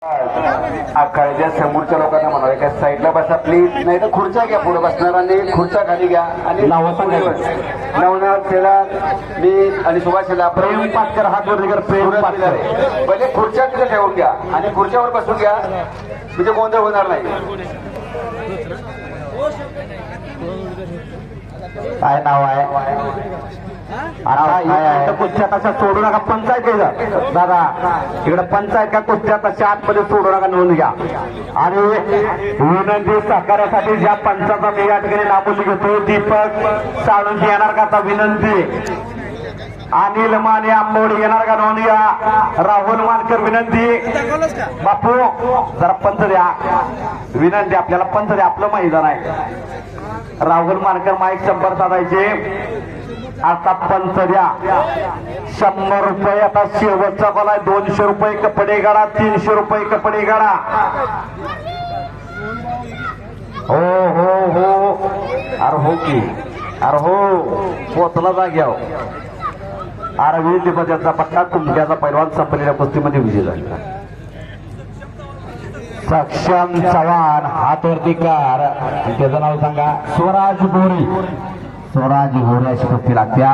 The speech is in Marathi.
काळजात समोरच्या लोकांना म्हणावे काय साईडला बसा प्लीज, नाही तर खुर्च्या घ्या, पुढे बसणारांनी खुर्च्या खाली घ्या आणि नवनाथ शेला मी आणि सुभाष शेला प्रेम पाटकर हात वरती कर, प्रेम पाटकर पहिले खुर्च्या तिथे ठेवून घ्या आणि खुर्च्यावर बसून घ्या म्हणजे गोंधळ होणार नाही. काय नाव आहे आता कुस्त्या तशा सोडू नका, पंचायत आहे दादा इकडे पंचायत का कुस्त्या तशा आतमध्ये सोडू नका, नोंद घ्या. आणि विनंती सहकार्यासाठी ज्या पंचाचा मी या ठिकाणी नामोली घेतो, दीपक साळुंकी येणार का आता विनंती, अनिल माने आंबोडी येणार का नोंद घ्या, राहुल मानकर विनंती, बापू जरा पंच द्या विनंती, आपल्याला पंच द्या, आपलं मैदान आहे. राहुल मानकर माईक 100 साधायचे, आता पंच द्या 100 रुपये. आता शेवटचा कॉल आहे, 200 रुपये कपडे गाडा, 300 रुपये कपडे गाडा. हो हो हो अरे हो की अरे हो पोचला जाग्याव. अरविंद दिपत्याचा पट्टा तुमच्याचा पैलवान संपलेल्या कुस्तीमध्ये विजय झाला. सक्षम चव्हाण हातवरती कार, त्याचं नाव सांगा. स्वराज गोरे, स्वराज गोरे अशी कुस्ती लागत्या.